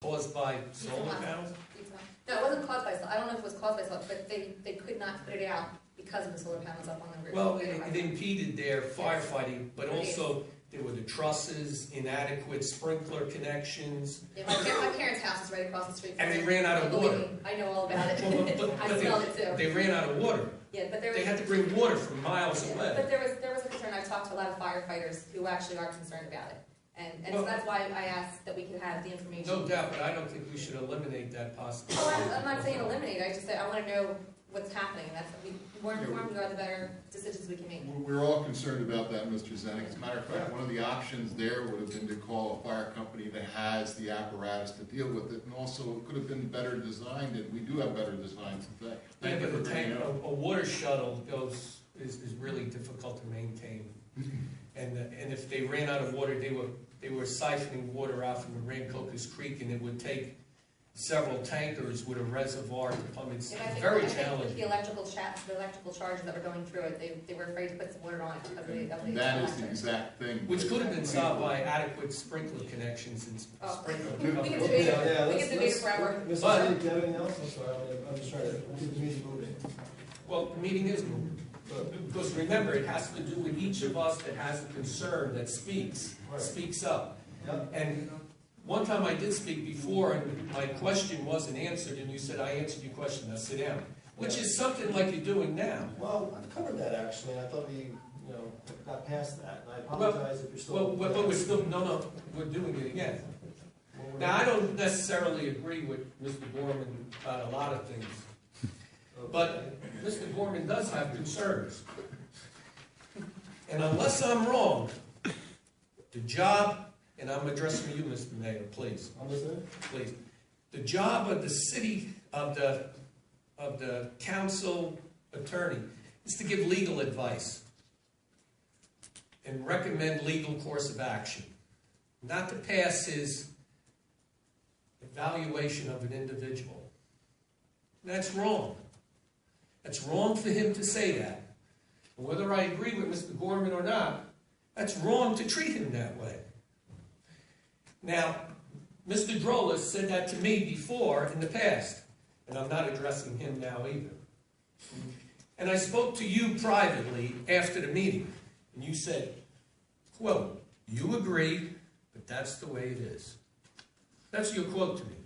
caused by solar panels? No, it wasn't caused by solar. I don't know if it was caused by solar, but they could not put it out because of the solar panels up on the roof. Well, it impeded their firefighting, but also there were the trusses, inadequate sprinkler connections. Yeah, my parents' house is right across the street from And they it. ran out of water. I know all about it. I But smelled it too. they ran out of water. Yeah, but there was, They had to bring water from miles away. But there was a concern. I've talked to a lot of firefighters who actually are concerned about it. And so Well, that's why I asked that we could have the information. No doubt, but I don't think we should eliminate that possibility. Oh, I'm not saying eliminate, I just say I want to know what's happening, and that's, the more informed we are, the better decisions we can make. We're all concerned about that, Mr. Zenik. As a matter of fact, one of the options there would have been to call a fire company that has the apparatus to deal with it, and also it could have been better designed, and we do have better designs today. Yeah, Thank you but for the bringing tank, it up. a water shuttle is really difficult to maintain. And if they ran out of water, they were siphoning water out from the Rancocas Creek, and it would take several tankers with a reservoir to pump it. It's And I think, very I think with challenging. the electrical charges that were going through it, they were afraid to put some water on it because of the That is electric. the exact thing. Which could have been solved by adequate sprinkler connections and Oh. sprinkler. We can coverage. debate it. Yeah, We let's- can debate it forever. Mr. But- City, do you have anything else? I'm sorry, I'm just trying to keep the meeting moving. Well, the meeting is moving. Because remember, it has to do with each of us that has a concern, that speaks up. Yep. And one time I did speak before, and my question wasn't answered, and you said, I answered your question, now sit down. Which is something like you're doing now. Well, I've covered that actually, and I thought we, got past that, and I apologize if you're still. Well, but we're still, no, we're doing it again. Well, we're Now, not- I don't necessarily agree with Mr. Gorman about a lot of things, but Mr. Gorman does have concerns. And unless I'm wrong, the job, and I'm addressing you, Mr. Mayor, please, I'm listening. please. The job of the city, of the council attorney, is to give legal advice and recommend legal course of action, not to pass his evaluation of an individual. That's wrong. That's wrong for him to say that. And whether I agree with Mr. Gorman or not, that's wrong to treat him that way. Now, Mr. Drolis said that to me before in the past, and I'm not addressing him now either. And I spoke to you privately after the meeting, and you said, quote, you agree, but that's the way it is. That's your quote to me.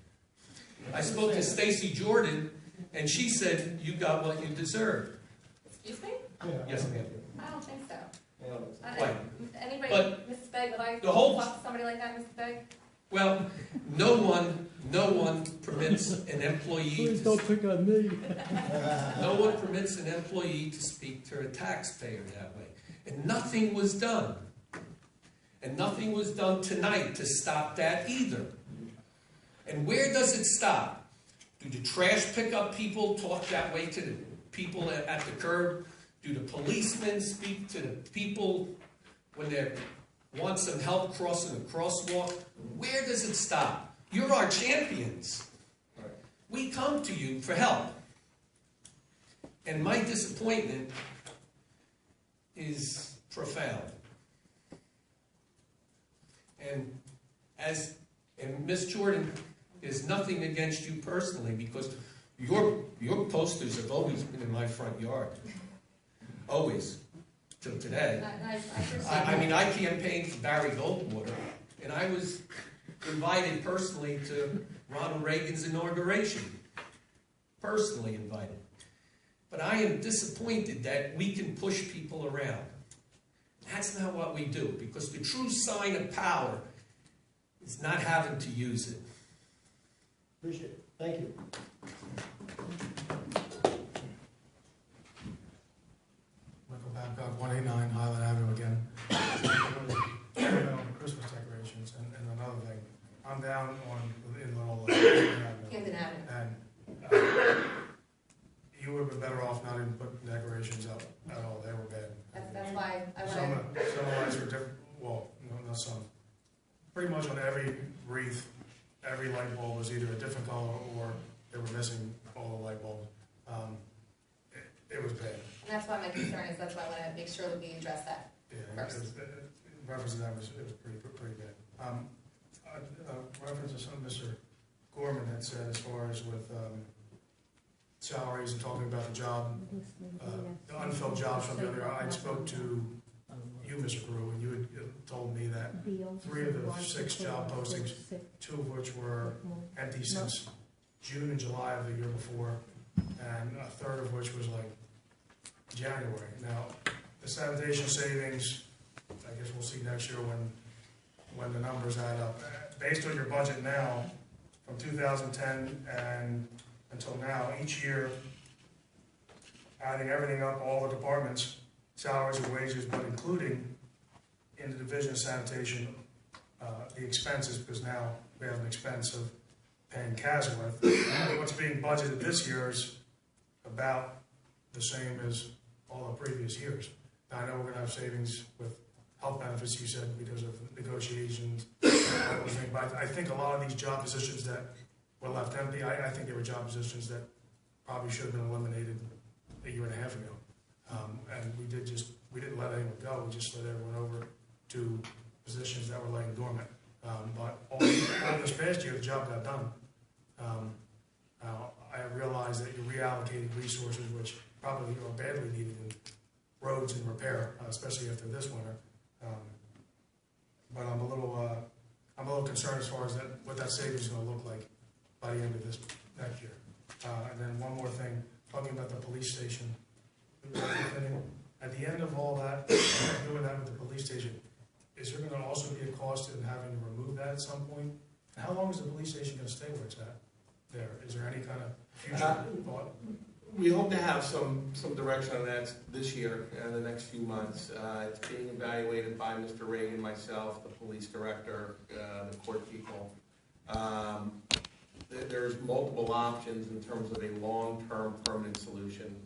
I spoke to Stacy Jordan, and she said, you got what you deserved. Excuse me? Yes, ma'am. I don't think so. Yeah, Quite. Anybody, But Mrs. Begg, would I the whole- talk to somebody like that, Mrs. Begg? Well, no one permits an employee Please to, don't pick on me. no one permits an employee to speak to a taxpayer that way. And nothing was done. And nothing was done tonight to stop that either. And where does it stop? Do the trash pickup people talk that way to the people at the curb? Do the policemen speak to the people when they want some help crossing a crosswalk? Where does it stop? You're our champions. Right. We come to you for help. And my disappointment is profound. And Ms. Jordan, there's nothing against you personally, because your posters have always been in my front yard. Always. Till today. I appreciate I that. mean, I campaigned for Barry Goldwater, and I was invited personally to Ronald Reagan's inauguration. Personally invited. But I am disappointed that we can push people around. That's not what we do, because the true sign of power is not having to use it. Appreciate it. Thank you. Michael Babcock, 189 Highland Avenue again. On Christmas decorations, and another thing, I'm down in Little Camden Avenue. and you would have been better off not even putting decorations up at all. They were bad. That's why I Some want of the lights were different. Well, no, not some. Pretty much on every wreath, every light bulb was either a different color or they were missing all the light bulbs. It was bad. and that's why my concern is, that's why I want to make sure that we address that. Yeah, First. reference to that was, it was pretty bad. Reference to something Mr. had said as far as with salaries and talking about the job, the unfilled jobs from the other, I spoke to you, Mr. Carew, and you had told me that 3 of the 6 job postings, 2 of which were empty since June and July of the year before, and a third of which was like January. Now, the sanitation savings, I guess we'll see next year when the numbers add up. Based on your budget now, from 2010 and until now, each year, adding everything up, all the departments, salaries and wages, but including in the division of sanitation, the expenses, because now we have an expense of paying Casworth. What's being budgeted this year is about the same as all the previous years. Now, I know we're going to have savings with health benefits, you said, because of negotiations, but I think a lot of these job positions that were left empty, I think they were job positions that probably should have been eliminated a year and a half ago. And we didn't let anyone go, we just let everyone over to positions that were laying dormant. But all this past year, the job got done. I realize that you reallocated resources, which probably are badly needed in roads and repair, especially after this winter. But I'm a little concerned as far as what that savings is going to look like by the end of this next year. And then one more thing, talking about the police station. At the end of all that, doing that with the police station, is there going to also be a cost in having to remove that at some point? And how long is the police station going to stay where it's at? There, is there any kind of future thought? We hope to have some direction on that this year, in the next few months. It's being evaluated by Mr. Reagan, myself, the police director, the court people. There's multiple options in terms of a long-term permanent solution.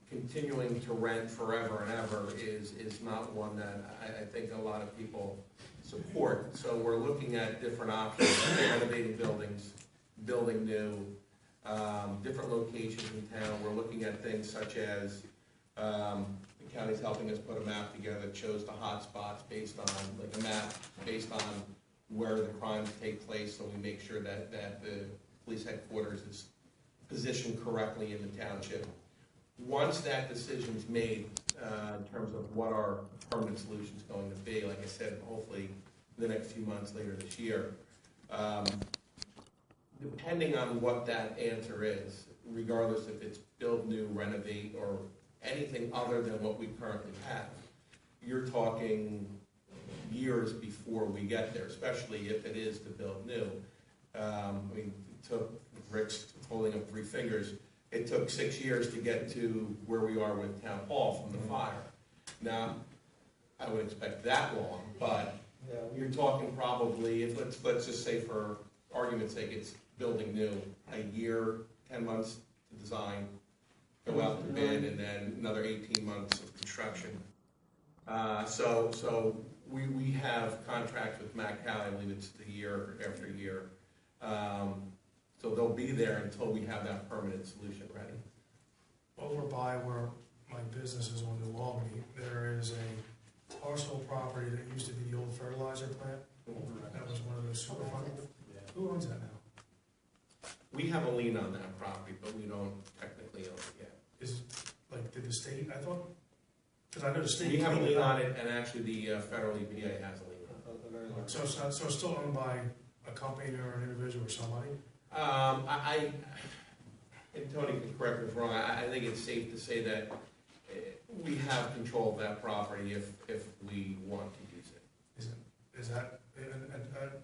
Continuing to rent forever and ever is not one that I think a lot of people support. So we're looking at different options, renovating buildings, building new, different locations in town. We're looking at things such as the county's helping us put a map together that shows the hot spots based on, like a map based on where the crimes take place, so we make sure that the police headquarters is positioned correctly in the township. Once that decision's made in terms of what our permanent solution is going to be, like I said, hopefully in the next few months later this year, depending on what that answer is, regardless if it's build new, renovate, or anything other than what we currently have, you're talking years before we get there, especially if it is to build new. I mean, it took Rick's holding up 3 fingers. It took 6 years to get to where we are with Town Hall from the fire. Now, I would expect that long, but you're talking probably, if let's just say for argument's sake, it's building new, a year, 10 months to design, go out to bid, and then another 18 months of construction. So we have contracts with Matt Cali, I believe it's the year after year. So they'll be there until we have that permanent solution ready. Over by where my business is on New Albany, there is a parcel property that used to be the old fertilizer plant. That was one of those super fun. Who owns that now? We have a lien on that property, but we don't technically own it yet. Is, like, did the state, I thought, because I know the state. We have a lien on it, and actually the federal EPA has a lien on it. So it's still owned by a company or an individual or somebody? And Tony can correct me if wrong, I think it's safe to say that we have control of that property if we want to use it. Is that,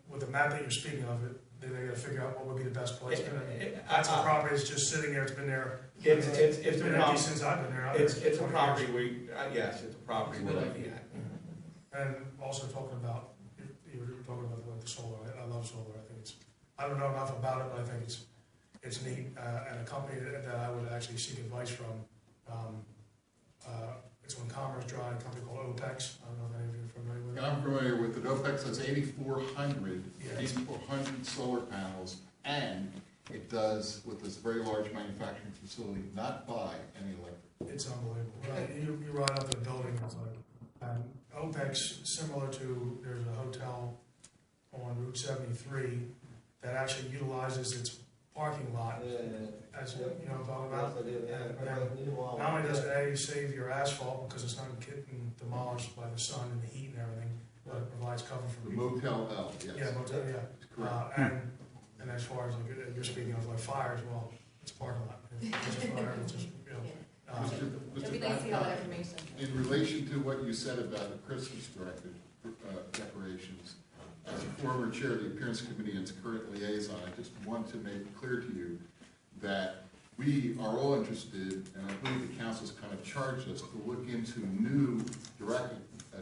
with the map that you're speaking of, they gotta figure out what would be the best placement? That's a property that's just sitting there, it's been there. It's been empty since I've been there. It's a property yes, it's a property we're looking at. And also talking about, you were talking about the solar, I love solar, I don't know enough about it, but I think it's neat, and a company that I would actually seek advice from. It's on Commerce Drive, a company called OPEX. I don't know if any of you are familiar with it. I'm familiar with it. OPEX has 8,400 Yeah. solar panels, and it does, with this very large manufacturing facility, not buy any electric. It's unbelievable. You ride up to the building, it's like, OPEX, similar to, there's a hotel on Route 73 that actually utilizes its parking lot, as, you know, what I'm talking about. And not only does it A, save your asphalt because it's not getting demolished by the sun and the heat and everything, but it provides cover The for. Motel L, yes. Yeah, motel, yeah. Correct. And as far as like, you're speaking of like fires, well, it's a parking lot. It's a fire, it's just, you know. It'd be nice to see all that information. In relation to what you said about the Christmas decorations, as a former chair of the Appearance Committee and its current liaison, I just want to make it clear to you that we are all interested, and I believe the council's kind of charged us to look into new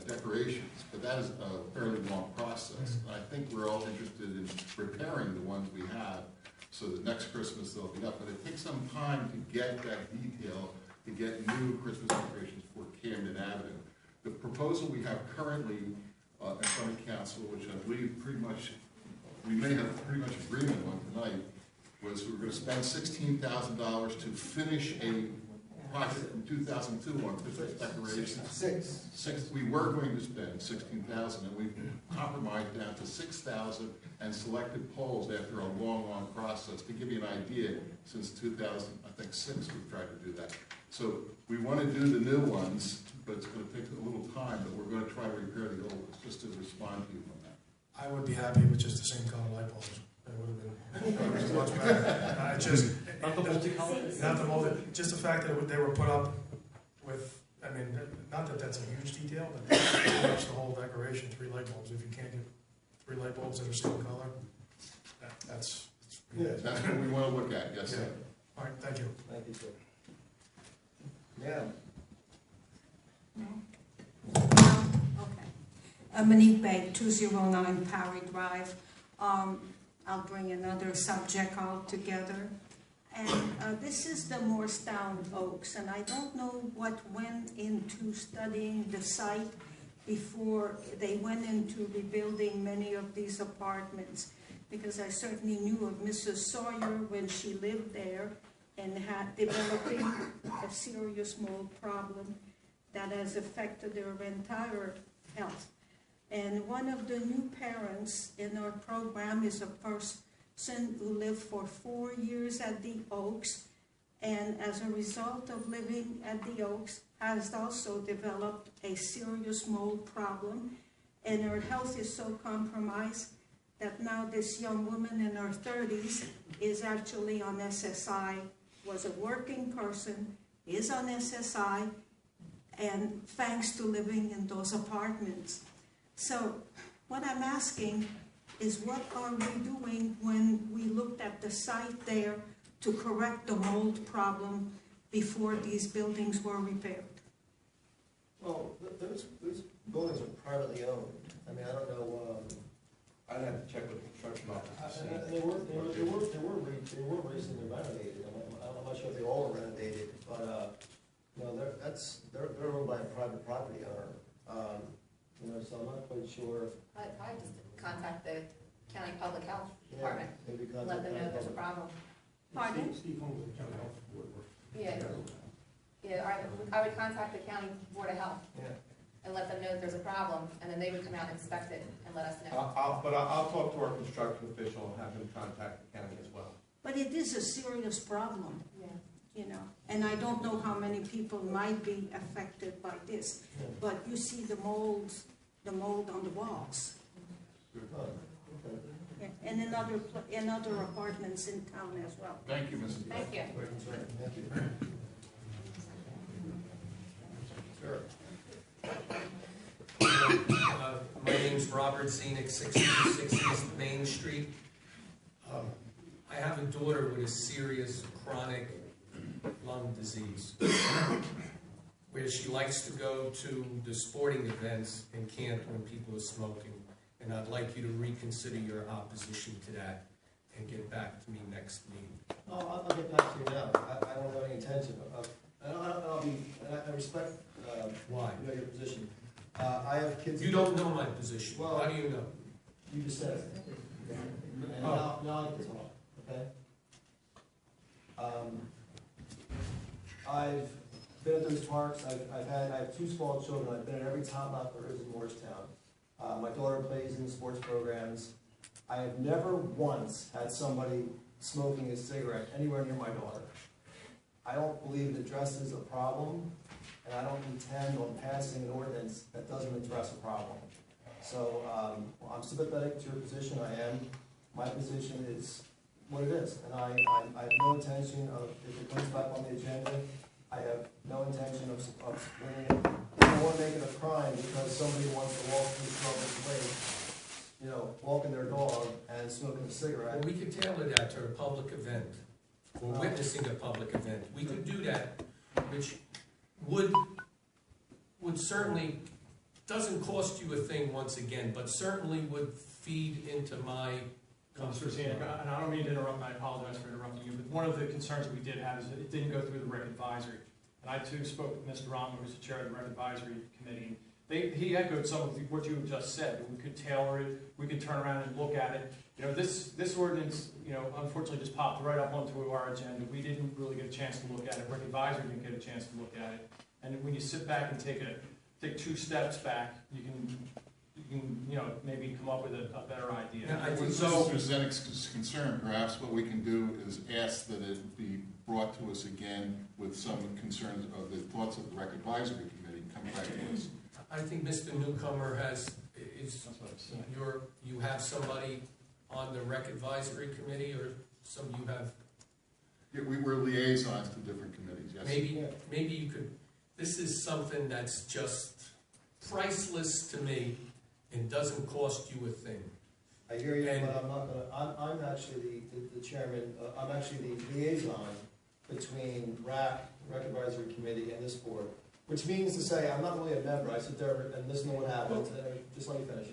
decorations, but that is a fairly long process. And I think we're all interested in repairing the ones we have, so that next Christmas they'll be up. But it takes some time to get that detail, to get new Christmas decorations for Camden Avenue. The proposal we have currently in front of council, which I believe we may have pretty much agreement on tonight, was we're going to spend $16,000 to finish a project in 2002 on Christmas decorations. We were going to spend $16,000, and we've compromised down to $6,000 and selected poles after a long process. To give you an idea, since 2006 we've tried to do that. So we want to do the new ones, but it's going to take a little time, but we're going to try to repair the old ones, just to respond to you on that. I would be happy with just the same color light bulbs. It would have been much better. Just Not the multicolored? not the molded, just the fact that they were put up with, I mean, not that that's a huge detail, but pretty much the whole decoration, 3 light bulbs. If you can't get 3 light bulbs that are same color, that's. That's what we want to look at, yes, sir. All right, thank you. Thank you, sir. Yeah. Okay. Monique Bay, 209 Parry Drive. I'll bring another subject altogether. And this is the Morristown Oaks, and I don't know what went into studying the site before they went into rebuilding many of these apartments, because I certainly knew of Mrs. Sawyer when she lived there and had developing a serious mold problem that has affected their entire health. And one of the new parents in our program is a person who lived for 4 years at the Oaks, and as a result of living at the Oaks, has also developed a serious mold problem, and her health is so compromised that now this young woman in her 30s is actually on SSI, was a working person, is on SSI, and thanks to living in those apartments. So what I'm asking is, what are we doing when we looked at the site there to correct the mold problem before these buildings were repaired? Well, those buildings are privately owned. I mean, I don't know, I'd have to check with the construction office. and they were recently renovated. I'm not sure if they all were renovated, but, you know, they're owned by a private property owner. You know, so I'm not quite sure. I just contact the county public health Yeah, department, maybe let them know there's a problem. Pardon? Steve Holmes, the county health board. Yeah, yeah, I would contact the county board of health Yeah. and let them know there's a problem, and then they would come out and inspect it and let us know. I'll talk to our construction official and have him contact the county as well. But it is a serious problem, Yeah. you know, and I don't know how many people might be affected by this, but you see the mold on the walls, Oh, okay. and in other apartments in town as well. Thank you, Mrs. Bell. Thank you. Thank you. Sure. My name's Robert Zenik, 626 East Main Street. I have a daughter with a serious chronic lung disease, where she likes to go to the sporting events and can't when people are smoking. And I'd like you to reconsider your opposition to that and get back to me next meeting. I'll get back to you now. I don't have any intention of, and I respect, Why? you know, your position. I have kids. You don't know my position. Well, How do you know? You just said it. And Oh. now I can talk, okay? I've been at those parks. I have 2 small children. I've been at every top knot there is in Morristown. My daughter plays in sports programs. I have never once had somebody smoking a cigarette anywhere near my daughter. I don't believe it addresses a problem, and I don't intend on passing an ordinance that doesn't address a problem. So, I'm sympathetic to your position, I am. My position is what it is, and I have no intention of, if it comes back on the agenda, I have no intention of splitting it. I don't want to make it a crime because somebody wants to walk through Shrubber's Lake, you know, walking their dog and smoking a Well, cigarette. we could tailor that to a public event, or witnessing a public event. We could do that, which would certainly, doesn't cost you a thing once again, but certainly would feed into my Mr. Zinek, and I don't mean to interrupt, and I apologize for interrupting you, but one of the concerns that we did have is that it didn't go through the rec advisory. And I too spoke with Mr. Rahman, who's the chair of the rec advisory committee. He echoed some of what you just said, that we could tailor it, we could turn around and look at it. You know, this ordinance, you know, unfortunately just popped right up onto our agenda. We didn't really get a chance to look at it. Rec advisory didn't get a chance to look at it. And when you sit back and take 2 steps back, you can, you know, maybe come up with a better idea. Yeah, I think With so. Mr. Zenek's concern, perhaps what we can do is ask that it be brought to us again with some concerns of the thoughts of the rec advisory committee, come back to us. I think Mr. Newcomer you have somebody on the rec advisory committee, or you have, Yeah, we were liaisons to different committees, yes. maybe you could, this is something that's just priceless to me and doesn't cost you a thing. I hear you, And- but I'm not gonna, I'm actually the chairman, I'm actually the liaison between rec advisory committee and this board, which means to say, I'm not really a member, I sit there and listen to what happens, and just let me finish.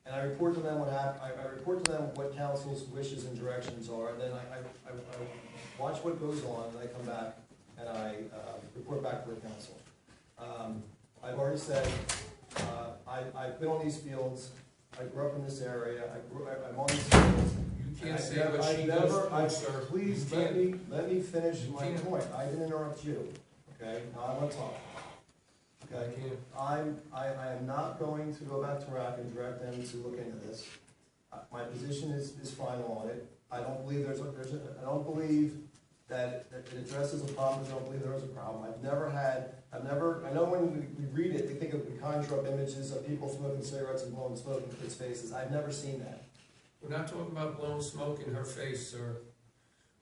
And I report to them what I report to them what council's wishes and directions are, and then I watch what goes on, and I come back and I report back to the council. I've already said, I've been on these fields, I grew up in this area, I'm on these fields. You can't say what she goes through, sir. Please, You let me finish my can't. point, I didn't interrupt you, okay, now I want to talk. Okay, I am not going to go back to RAC and direct them to look into this. My position is final on it. I don't believe I don't believe that it addresses a problem. I don't believe there is a problem. I know when we read it, we think we conjure up images of people smoking cigarettes and blowing smoke in kids' faces. I've never seen that. We're not talking about blowing smoke in her face, sir.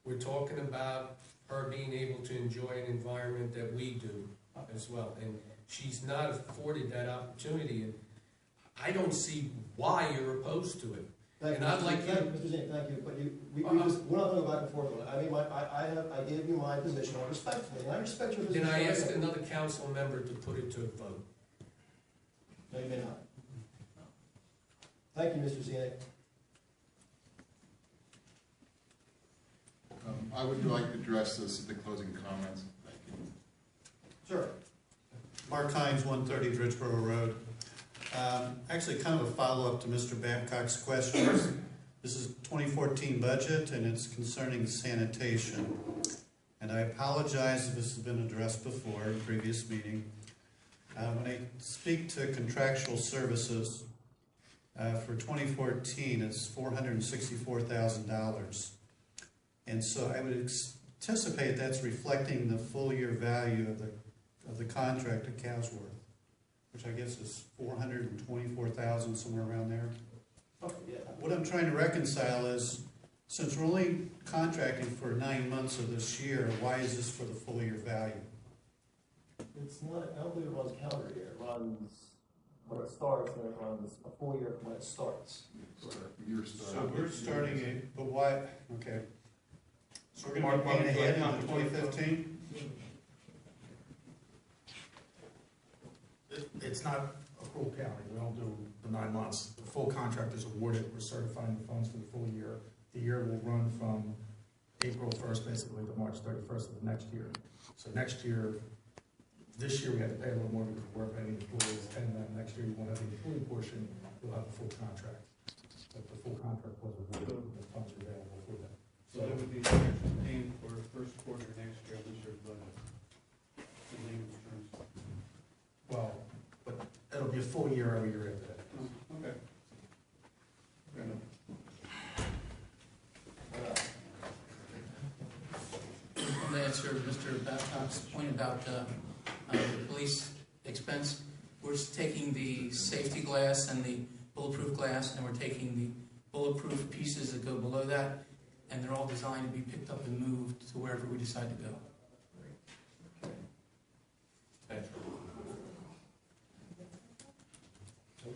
We're talking about her being able to enjoy an environment that we do as well. And she's not afforded that opportunity, and I don't see why you're opposed to it. Thank And you, I'd like Mr. Zink, thank you, but we're not gonna go back and forth on it. I mean, I gave you my position respectfully, and I respect your position. Then I asked another council member to put it to a vote. No, you may not. Thank you, Mr. Zink. I would like to address this at the closing comments. Thank you. Sure. Mark Hines, 130 Bridgeboro Road. Actually, kind of a follow-up to Mr. Babcock's questions. This is 2014 budget, and it's concerning sanitation. And I apologize if this has been addressed before in previous meeting. When I speak to contractual services for 2014, it's $464,000. And so I would anticipate that's reflecting the full year value of the contract at Casworth, which I guess is $424,000, somewhere around there. Oh, yeah. What I'm trying to reconcile is, since we're only contracting for 9 months of this year, why is this for the full year value? It's not, I don't believe it runs calendar year. It runs when it starts, and it runs a full year when it starts. So we're starting but why, okay. So we're going to be paying ahead in 2015? It's not accrual counting, we don't do the 9 months. The full contract is awarded, we're certifying the funds for the full year. The year will run from April 1st, basically, to March 31st of the next year. So next year, this year we had to pay a little more because we're paying employees, and then next year you won't have the employee portion, you'll have the full contract. But the full contract was awarded, the funds are available for that. So that would be actually paying for first quarter next year, this year's budget. In layman's terms. Well, but it'll be a full year every year after that. Okay. Fair enough. answer Mr. Babcock's point about the police expense. We're taking the safety glass and the bulletproof glass, and we're taking the bulletproof pieces that go below that, and they're all designed to be picked up and moved to wherever we decide to go.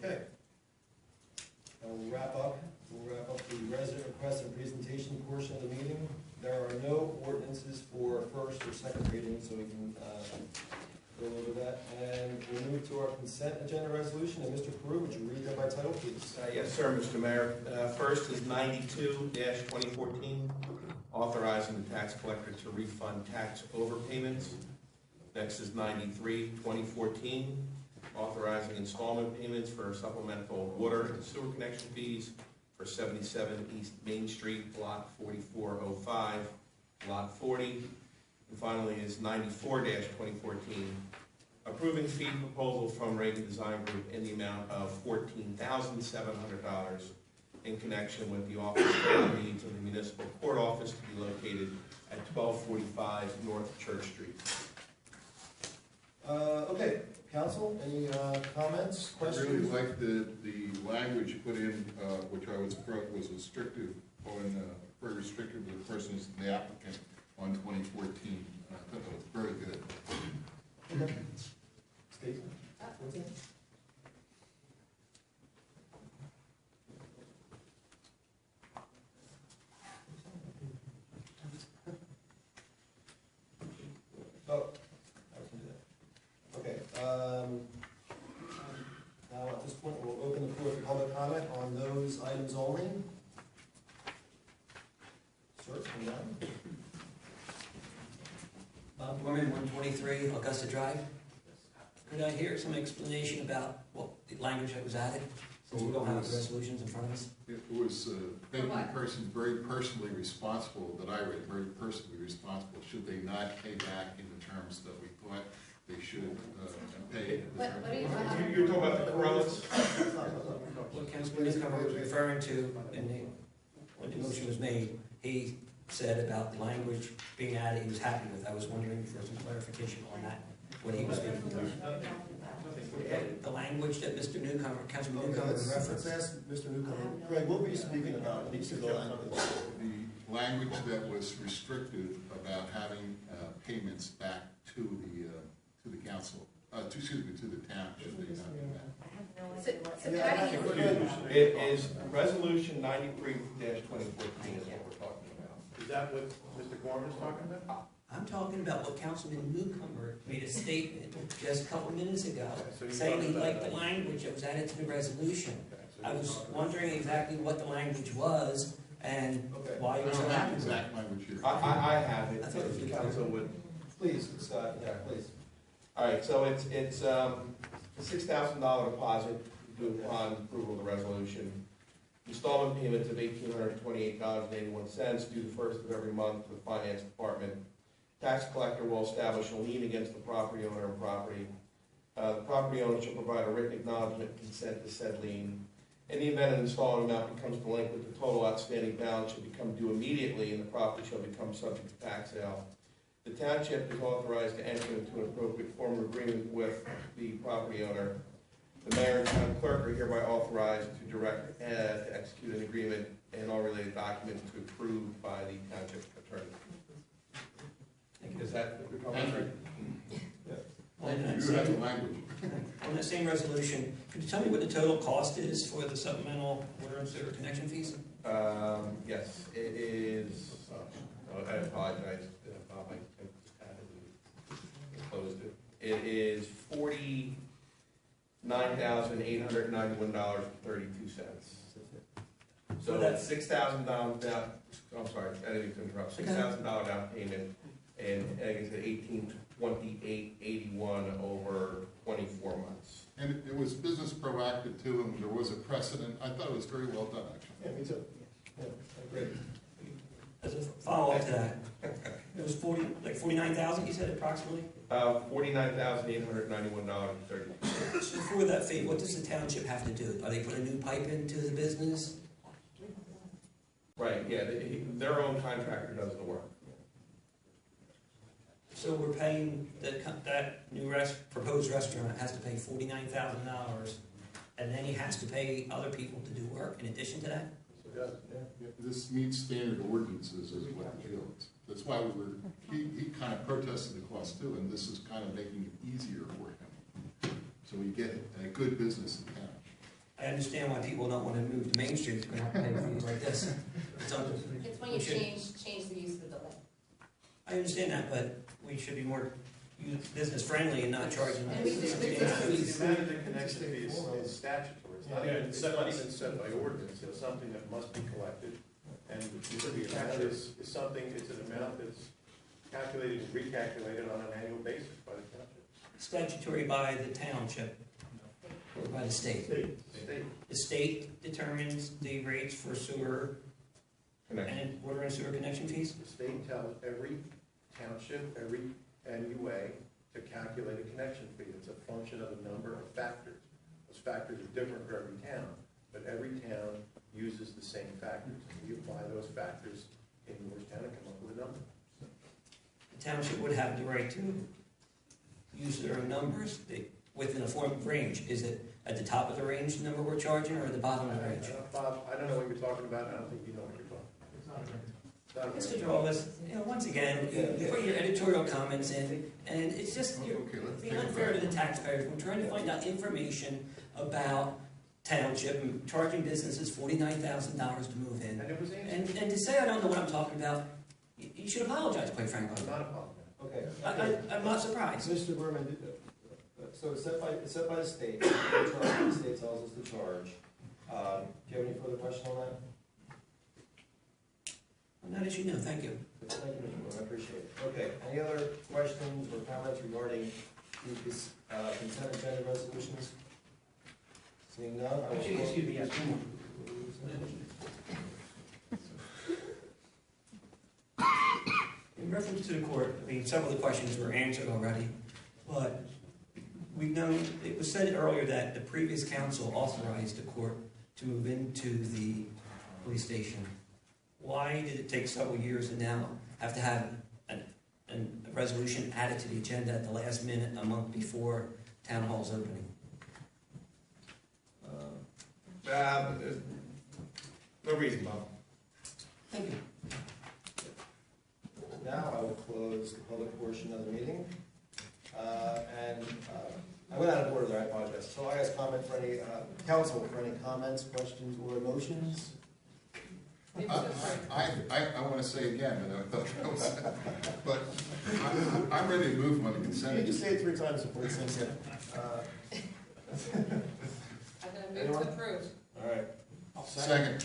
Okay. We'll wrap up the resident request and presentation portion of the meeting. There are no ordinances for first or second reading, so we can go over that. And we'll move to our consent agenda resolution. And Mr. Peru, would you read that by title, please? Yes, sir, Mr. Mayor. First is 92-2014, authorizing the tax collector to refund tax overpayments. Next is 93-2014, authorizing installment payments for supplemental water and sewer connection fees for 77 East Main Street, Block 4405, Lot 40. And finally is 94-2014, approving fee proposal from Reagan Design Group in the amount of $14,700 in connection with the office needs of the municipal court office to be located at 1245 North Church Street. Okay, council, any comments, I really questions? like the language put in, which I was restrictive on, very restrictive to the person who's the applicant on 2014. I thought that was very good. Okay. Stacy? What's it? Oh, I can do that. Okay, now at this point, we'll open the floor for public comment on those items only. Sir, come down. Bob Gorman, 123 Augusta Drive. Could I hear some explanation about what the language that was added, since we don't have the resolutions in front of us? It was making the person very personally responsible, that I read, very personally responsible, should they not pay back in the terms that we thought they should pay. What are you talking about? You're talking about the Corellas? What Councilman Newcomer was referring to when the motion was made, he said about the language being added, he was happy with. I was wondering for some clarification on that, what he was speaking to. The language that Mr. Newcomer, Councilman Newcomer referenced. Let's ask Mr. Newcomer. Greg, what were you speaking about? The language that was restrictive about having payments back to the council, to the town, should they not do that. So Patty, It is resolution 93-2014 is what we're talking about. Is that what Mr. Gorman is talking about? I'm talking about what Councilman Newcomer made a statement just a couple minutes ago, So you're saying he talking liked about the language that was added to the resolution. So I you're was talking wondering exactly what the language was and Okay. why I you were so don't have happy with it. exact language here. I have it, I thought it was if the the council would. Please, Scott, yeah, please. All right, so it's a $6,000 deposit due upon approval of the resolution. Installment payments of $1,828.81 due the first of every month to the finance department. Tax collector will establish a lien against the property owner and property. The property owner shall provide a written acknowledgement and consent to said lien. In the event an installment amount becomes delinquent, the total outstanding balance should become due immediately and the property shall become subject to tax sale. The township is authorized to enter into an appropriate form of agreement with the property owner. The mayor and town clerk are hereby authorized to direct to execute an agreement and all related documents to be approved by the township attorney. Is that what you're talking about? On that You have the same- language. on that same resolution, could you tell me what the total cost is for the supplemental water and sewer connection fees? Yes, it is, I apologize, Bob, I just had it and closed it. It is $49,891.32. So that's $6,000 down, I'm sorry, I didn't mean to interrupt, $6,000 down payment, and I think it's $1,828.81 over 24 months. And it was business proactive too, and there was a precedent. I thought it was very well done, actually. Yeah, me too. Yeah, great. As a follow-up to that, it was 49,000, you said approximately? $49,891.30. So for that fee, what does the township have to do? Are they put a new pipe into the business? Right, yeah, their own contractor does the work. So we're paying, that new proposed restaurant has to pay $49,000, and then he has to pay other people to do work in addition to that? This meets standard ordinances is what the deal is. That's why he kind of protested the cost too, and this is kind of making it easier for him. So we get a good business in town. I understand why people don't want to move to Main Street, they're going to have to pay fees like this. It's when you change the use of the building. I understand that, but we should be more business friendly and not charging. And we do- The amount of the connection fee is statutory, it's not even set by ordinance, it's something that must be collected. And the amount is something, it's an amount that's calculated and recalculated on an annual basis by the township. Statutory by the township or by the state? State. The state determines the rates for sewer and water and sewer connection fees? The state tells every township, every MUA to calculate a connection fee. It's a function of a number of factors. Those factors are different for every town, but every town uses the same factors. And you apply those factors in yours town and come up with a number. The township would have the right to use their own numbers within a form of range. Is it at the top of the range, the number we're charging, or at the bottom of the range? Bob, I don't know what you're talking about. I don't think you know what you're talking about. Mr. Drawless, once again, you put your editorial comments in, and it's just, you're being unfair to the taxpayers. We're trying to find out information about township and charging businesses $49,000 to move in. And it was answered. And to say I don't know what I'm talking about, you should apologize, quite frankly. I'm not apologizing. Okay. I'm not surprised. Mr. Berman, so it's set by the state, the state tells us to charge. Do you have any further questions on that? Not as you know, thank you. Thank you, Mr. Berman, I appreciate it. Okay, any other questions or comments regarding the consent agenda resolutions? Seeing none, I will. Excuse me, yes. In reference to the court, I mean, several of the questions were answered already, but we've known, it was said earlier that the previous council authorized the court to move into the police station. Why did it take several years and now have to have a resolution added to the agenda at the last minute, a month before town hall's opening? No reason, Bob. Thank you. Now I will close the public portion of the meeting. I went out of order there, I apologize. So I ask comment for any, council for any comments, questions, or emotions? I want to say again, and I thought that was, but I'm ready to move on the consent. You need to say it 3 times before it sinks in. I'm gonna move to approve. All right. Second.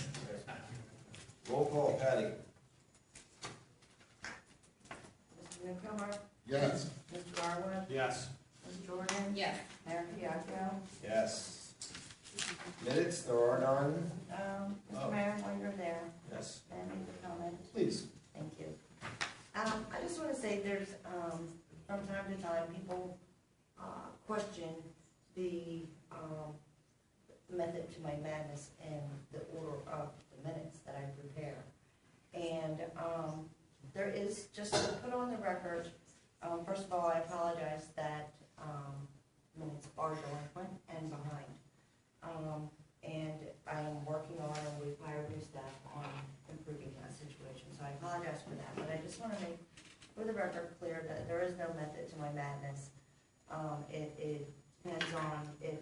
Roll call, Patty. Mr. Newcomer? Yes. Mr. Garwood? Yes. Ms. Jordan? Yes. Mayor Fiacco? Yes. Minutes, there are none. Mr. Mayor, while you're there, Yes. may I make a comment? Please. Thank you. I just want to say there's, from time to time, people question the method to my madness and the order of the minutes that I prepare. And there is, just to put on the record, first of all, I apologize that minutes are delinquent and behind. And I am working on, and we've hired new staff on improving that situation, so I apologize for that. But I just want to make, for the record, clear that there is no method to my madness. It depends on if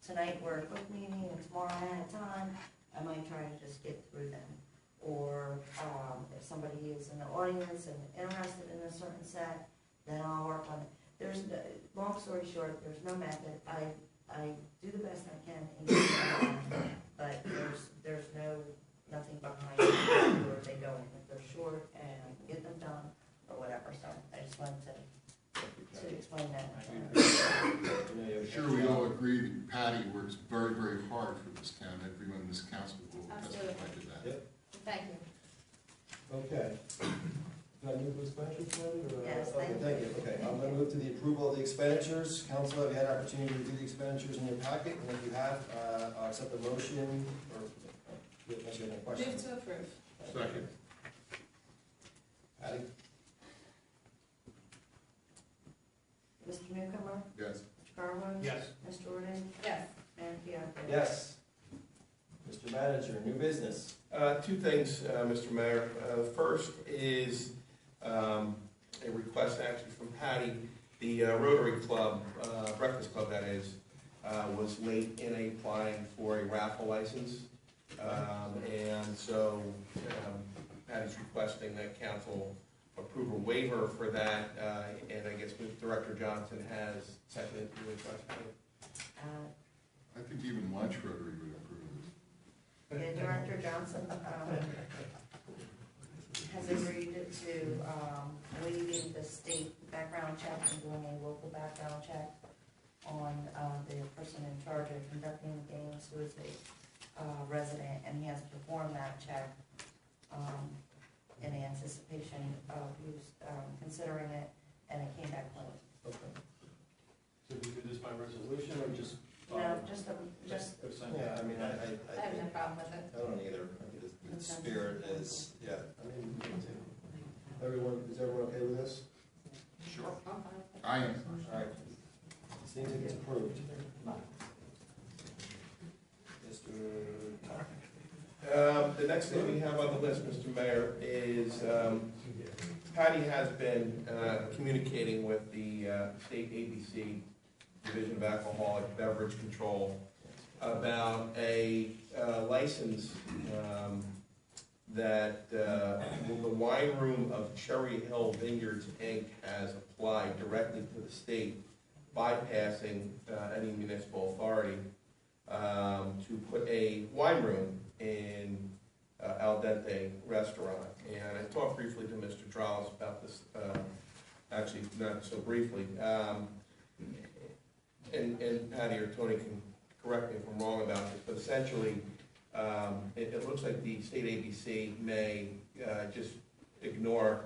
tonight we're a quick meeting and tomorrow I had time, I might try to just get through them. Or if somebody is in the audience and interested in a certain set, then I'll work on it. There's, long story short, there's no method. I do the best I can in getting them done, but there's nothing behind it where they go. If they're short and I can get them done or whatever, so I just wanted to explain that. I'm sure we all agree that Patty works very, very hard for this town. Everyone in this council will Absolutely. testify to that. Yep. Thank you. Okay. Do I move to expenditures, Patty? Yes, Okay, thank you. Okay, I'm going to move to the approval of the expenditures. Council, have you had an opportunity to review the expenditures in your packet? And if you have, I'll accept the motion, or unless you have any questions. Move to approve. Second. Patty? Yes. Mr. Manager, new business. Two things, Mr. Mayor. The first is a request actually from Patty. The Rotary Club, Breakfast Club that is, was late in applying for a raffle license. And so Patty's requesting that council approve a waiver for that. And I guess Director Johnson has seconded the request. I think even Lunch Rotary would approve this. Yeah, Director Johnson has agreed to waiving the state background check and doing a local background check on the person in charge of conducting the games who is a resident, and he has performed that check in anticipation of who's considering it, and it came back clean. Okay. So we do this by resolution or just? No, just, Yeah, I mean, I have no problem with it. I don't either. I think the spirit is, yeah. I mean, everyone, is everyone okay with this? Sure. I'm fine with it. I am. All right. Seems like it's approved. Mr. The next thing we have on the list, Mr. Mayor, is Patty has been communicating with the state ABC, Division of Alcoholic Beverage Control, about a license that the wine room of Cherry Hill Vineyards, Inc. has applied directly to the state, bypassing any municipal authority, to put a wine room in Al Dente Restaurant. And I talked briefly to Mr. Draws about this, actually not so briefly. And Patty or Tony can correct me if I'm wrong about this, but essentially, it looks like the state ABC may just ignore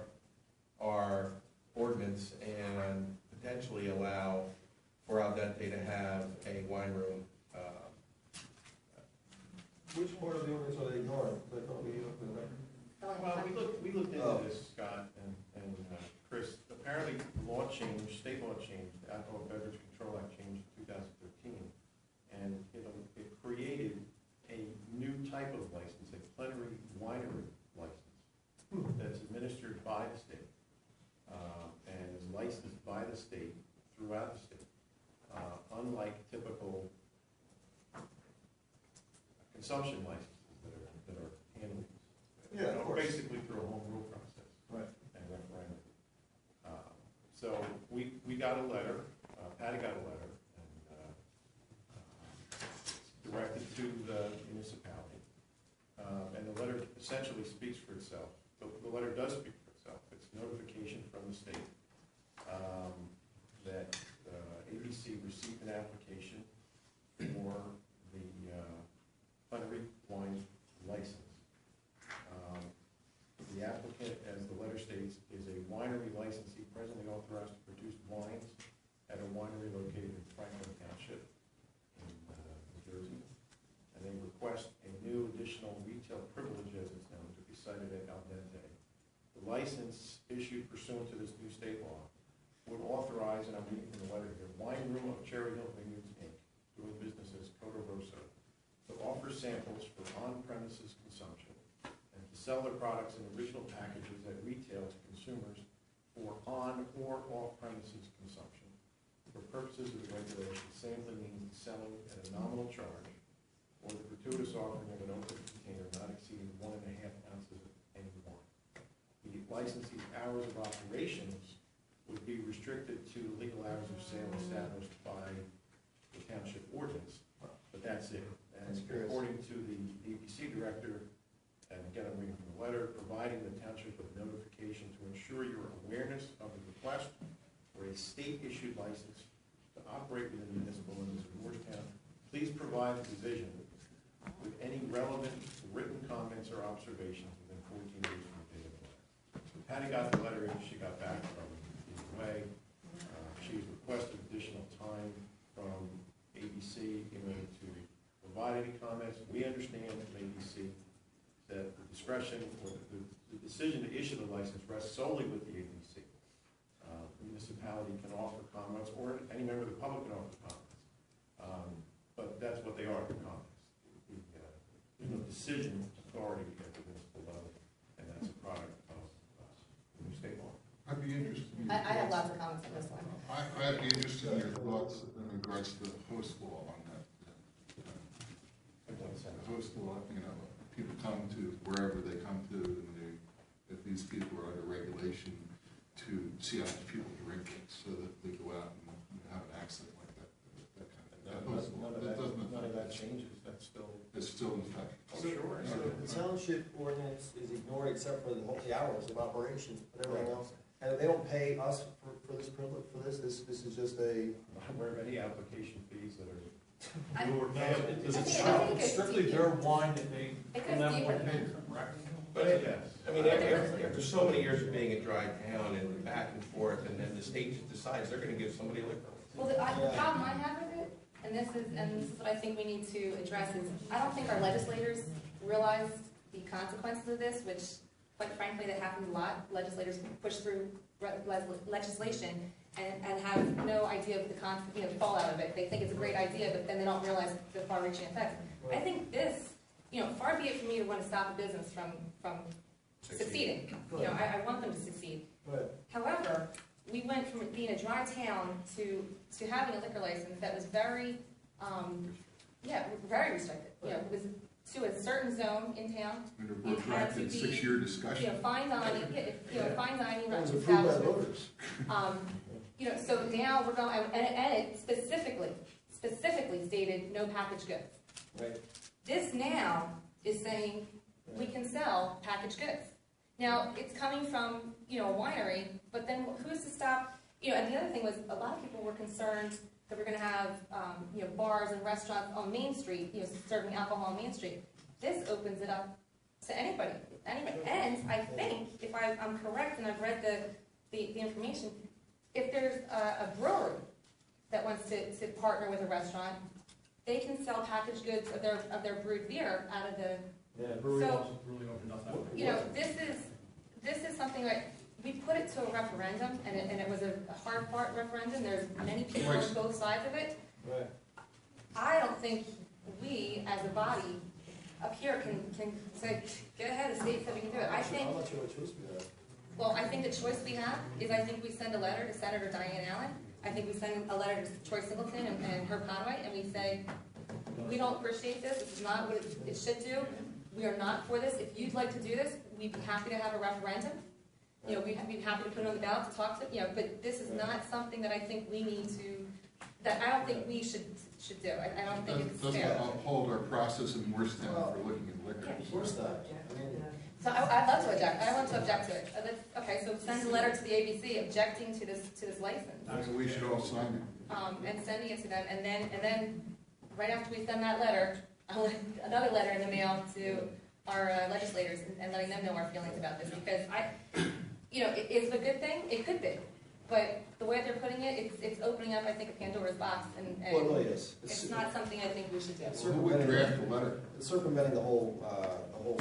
our ordinance and potentially allow for Al Dente to have a wine room. Which part of the ordinance are they ignoring? I thought we looked at that. Well, we looked Oh. into this, Scott and Chris. Apparently, law changed, state law changed, the Alcohol Beverage Control Act changed in 2013. And it created a new type of license, a plenary winery license, that's administered by the state, and is licensed by the state throughout the state, unlike typical consumption licenses that are handled. Yeah, of course. Basically through a home rule process. Right. And referendum. So we got a letter, Patty got a letter, and directed to the municipality. And the letter essentially speaks for itself. The letter does speak for itself. It's notification from the state that ABC received an application for the plenary wine license. The applicant, as the letter states, is a winery licensee presently authorized to produce wines at a winery located in Franklin Township in New Jersey. And they request a new additional retail privilege, as it's known, to be cited at Al Dente. The license issued pursuant to this new state law would authorize, and I'm reading from the letter here, Wine Room of Cherry Hill Vineyards, Inc., doing business as Coto Rosso, to offer samples for on-premises consumption and to sell their products in original packages at retail to consumers for on or off-premises consumption. For purposes of the regulation, sampling means selling at a nominal charge or the gratuitous offering of an open container not exceeding 1.5 ounces of any wine. The licensee's hours of operations would be restricted to legal hours of sale established by the township ordinance, but that's it. And according to the ABC director, and again I'm reading from the letter, providing the township with notification to ensure your awareness of the request for a state-issued license to operate within the municipal limits of Moorestown, please provide the division with any relevant written comments or observations within 14 days from the date of the letter. So Patty got the letter in, she got back from the way. She's requested additional time from ABC in order to provide any comments. We understand from ABC that the discretion or the decision to issue the license rests solely with the ABC. The municipality can offer comments, or any member of the public can offer comments. But that's what they are, the commons. There's no decision authority at the municipal level, and that's a product of state law. I'd be interested in your I have thoughts. lots of comments on this one. I'd be interested in your thoughts in regards to the host law on that. The host law, you know, people come to wherever they come to, and if these people are under regulation, to see how many people drink, so that they go out and have an accident like that. That kind of thing. That host law, that doesn't None of that affect. changes, that's still. It's still in effect. Oh, sure. So the township ordinance is ignored except for the hours of operation, but everything else. And they don't pay us for this privilege, for this is just a. I'm aware of any application fees that are. I- Does I it think- I think it's strictly deep. their wine that they, It from goes them deeper would than pay, that. correct? But, I mean, after so many years of being a dry town and back and forth, and then the state just decides they're gonna give somebody liquor. Well, the problem I have with it, and this is what I think we need to address, is I don't think our legislators realize the consequences of this, which, quite frankly, that happens a lot. Legislators push through legislation and have no idea of the fallout of it. They think it's a great idea, but then they don't realize the far-reaching effects. I think this, far be it for me to want to stop a business from succeeding. I want them to succeed. Right. However, we went from being a dry town to having a liquor license that was very, very restricted. It was to a certain zone in town. And a You had to protracted be, 6-year discussion. fine dining, fine dining That was approved by establishments. voters. So now we're going, and it specifically stated no packaged goods. Right. This now is saying we can sell packaged goods. Now, it's coming from, a winery, but then who's to stop, and the other thing was, a lot of people were concerned that we're gonna have, bars and restaurants on Main Street, serving alcohol on Main Street. This opens it up to anybody. And I think, if I'm correct and I've read the information, if there's a brewery that wants to partner with a restaurant, they can sell packaged goods of their brewed beer out of the. Yeah, brewery So- laws really opened up that way. This is something that we put it to a referendum, and it was a hard-fought referendum. There's many people on both sides of it. Right. I don't think we, as a body up here, can say, go ahead, the state said we can do it. I think. I'm not sure what choice we have. Well, I think the choice we have is I think we send a letter to Senator Diane Allen. I think we send a letter to Troy Singleton and Herb Conway, and we say, we don't appreciate this. This is not what it should do. We are not for this. If you'd like to do this, we'd be happy to have a referendum. We'd be happy to put it on the ballot to talk to, but this is not something that I think we need to, that I don't think we should do. I don't think it's Doesn't fair. uphold our process in Morristown for looking at liquor. Of course not. I mean, So I'd love to object. I want to object to it. Okay, so send a letter to the ABC objecting to this license. So we should all sign it. And sending it to them, and then right after we send that letter, I'll let another letter in the mail to our legislators and letting them know our feelings about this, because is it a good thing? It could be, but the way they're putting it, it's opening up, I think, a Pandora's box, and well, it really is. it's not something I think we should do. It's Who would draft the letter? circumventing the whole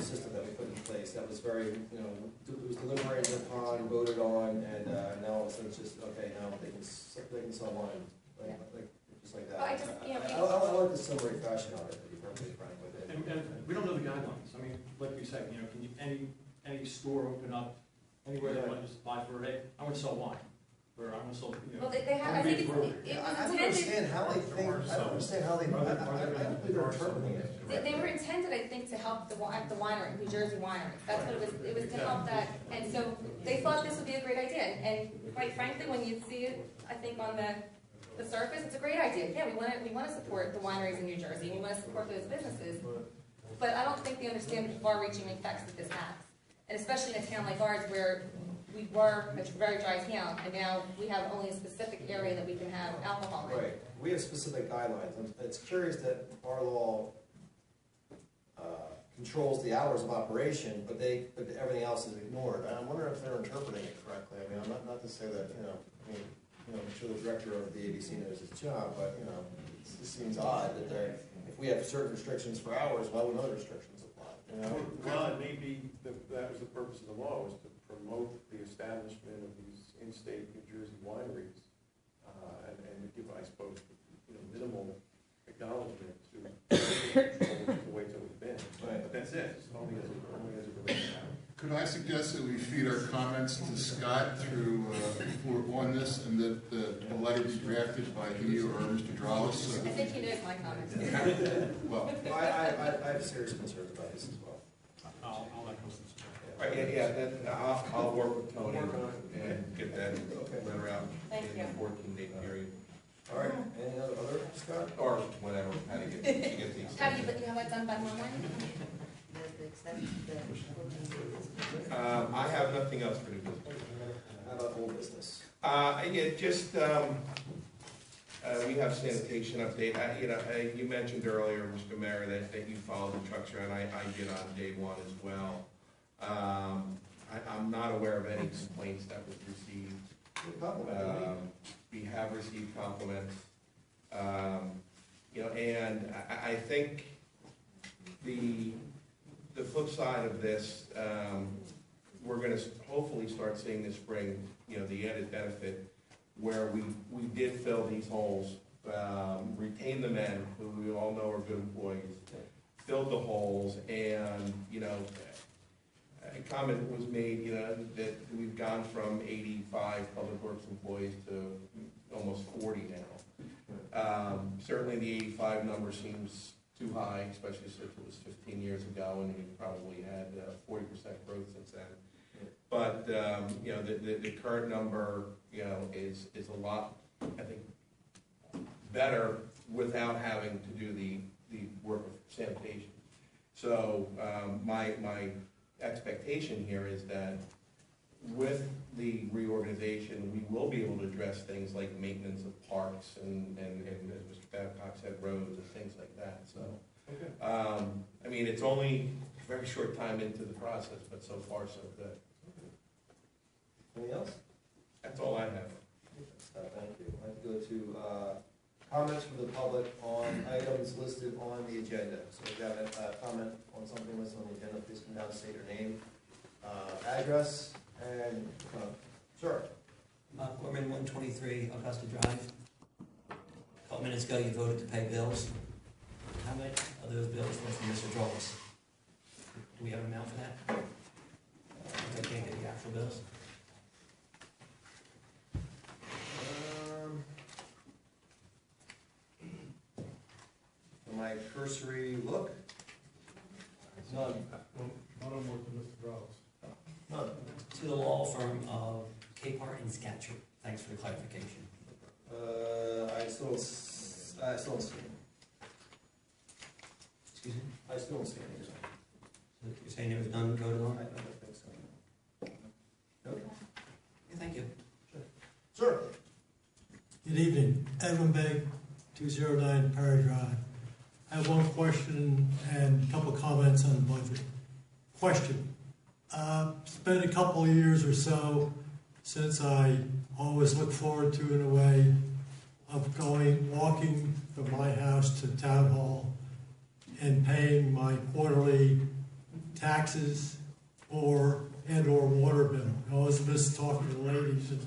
system that we put in place. That was very, it was deliberated upon, voted on, and now all of a sudden it's just, okay, now they can sell wine, just like that. Well, I just, I like the summary fashion of it, to be perfectly frank with it. And we don't know the guidelines. I mean, like we said, can any store open up anywhere they want to just apply for, hey, I want to sell wine, or I want to sell, Well, they have, I think it was I don't intended, understand how they think, I don't understand how they, I don't think they're interpreting it. they were intended, I think, to help the winery, New Jersey winery. That's what it was to help that, and so they thought this would be a great idea, and quite frankly, when you see it, I think on the surface, it's a great idea. Yeah, we want to support the wineries in New Jersey, we want to support those businesses, but I don't think they understand the far-reaching effects that this has. And especially in a town like ours where we were a very dry town, and now we have only a specific area that we can have alcohol in. Right, we have specific guidelines. It's curious that our law controls the hours of operation, but everything else is ignored. And I'm wondering if they're interpreting it correctly. I mean, I'm not to say that, I'm sure the director of the ABC knows his job, but, it just seems odd that if we have certain restrictions for hours, why wouldn't other restrictions apply? Well, it may be that was the purpose of the law, was to promote the establishment of these in-state New Jersey wineries, and to give, I suppose, minimal acknowledgement to the way it's always been. Right. But that's it, it's only as it relates to that. Could I suggest that we feed our comments to Scott through, on this, and that the letter be drafted by he or Mr. Dralis? I think he knows my comments. Well, I have serious concerns about this as well. I'll let him. Right, yeah, then I'll work with Tony and get that letter out Thank in you. the 14-day period, All right, any other, Scott? or whenever, how to get these. Have you it done by Monday? I have nothing else for new business. How about old business? Yeah, just, we have sanitation update. You mentioned earlier, Mr. Mayor, that you followed the trucks around. I did on day one as well. I'm not aware of any complaints that was received. We have received compliments. And I think the flip side of this, we're gonna hopefully start seeing this spring, the added benefit where we did fill these holes, retain the men who we all know are good employees, filled the holes, and, a comment was made, that we've gone from 85 public works employees to almost 40 now. Certainly the 85 number seems too high, especially since it was 15 years ago, and we probably had 40% growth since then. But the current number, is a lot, I think, better without having to do the work of sanitation. So my expectation here is that with the reorganization, we will be able to address things like maintenance of parks and as Mr. Babcock said, roads and things like that. So, it's only a very short time into the process, but so far so good. Anything else? That's all I have. Thank you. I'd like to go to comments from the public on items listed on the agenda. So if you have a comment on something listed on the agenda, please come down, state your name, address, and, sir. Corman, 123 Augusta Drive. A couple minutes ago, you voted to pay bills. How much of those bills were from Mr. Dralis? Do we have an amount for that? I can't get the actual bills. From my cursory look, none. None of them were to Mr. Dralis. None. To the law firm of Capehart and Scatcherd. Thanks for the clarification. I still don't see it. Excuse me? I still don't see it. You're saying it was done, voted I on? don't think so. Okay. Yeah, thank you. Sir. Good evening, Edwin Begg, 209 Perry Drive. I have one question and a couple of comments on the budget. Question, it's been a couple of years or so since I always look forward to, in a way, of walking from my house to town hall and paying my quarterly taxes or water bill. I always miss talking to the ladies and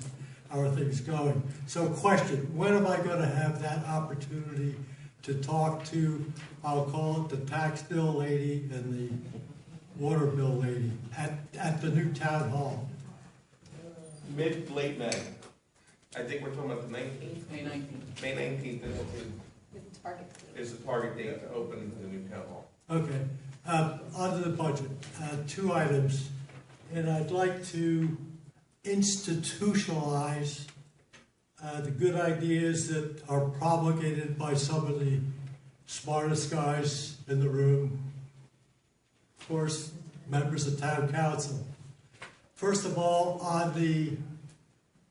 how are things going. So question, when am I going to have that opportunity to talk to, I'll call it the tax bill lady and the water bill lady at the new town hall? Late May. I think we're talking about the 19th. May 19th. May 19th Target. is the target date to open the new town hall. Okay, onto the budget, 2 items, and I'd like to institutionalize the good ideas that are promulgated by some of the smartest guys in the room, of course, members of town council. First of all, on the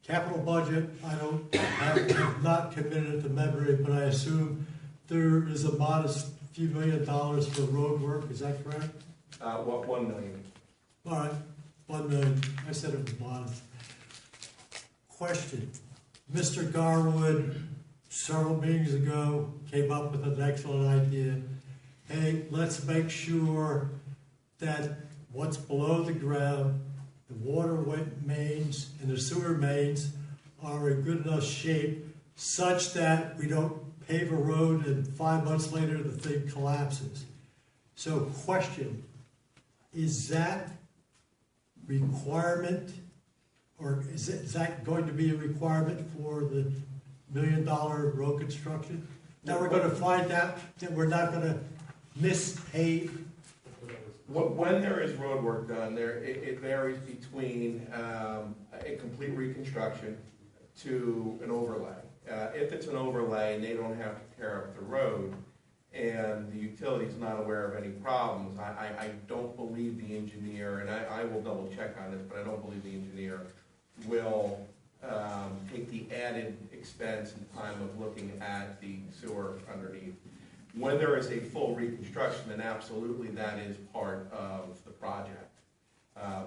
capital budget, I'm not committed to memory, but I assume there is a modest few $1 million for road work, is that correct? 1 million. All right, 1 million, I said it was modest. Question, Mr. Garwood, several meetings ago, came up with an excellent idea. Hey, let's make sure that what's below the ground, the water mains and the sewer mains are in good enough shape such that we don't pave a road and 5 months later the thing collapses. So question, is that requirement, or is that going to be a requirement for the $1 million road construction? Now we're gonna find out that we're not gonna mispave. When there is road work done, it varies between a complete reconstruction to an overlay. If it's an overlay and they don't have to tear up the road, and the utility's not aware of any problems, I don't believe the engineer, and I will double check on this, but I don't believe the engineer will take the added expense and time of looking at the sewer underneath. When there is a full reconstruction, then absolutely that is part of the project,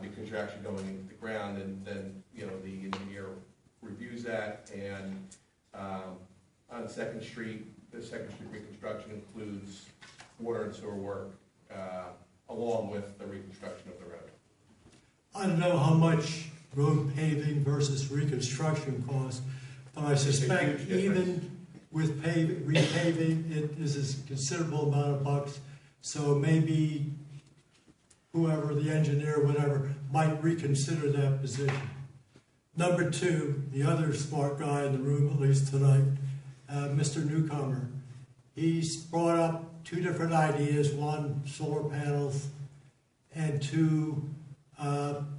because you're actually going into the ground, and then, you know, the engineer reviews that, and on Second Street, the Second Street reconstruction includes water and sewer work, along with the reconstruction of the road. I don't know how much road paving versus reconstruction costs, but I suspect even with repaving, it is a considerable amount of bucks. So maybe whoever, the engineer, whatever, might reconsider that position. Number two, the other smart guy in the room, at least tonight, Mr. Newcomer, he's brought up two different ideas. One, solar panels, and two,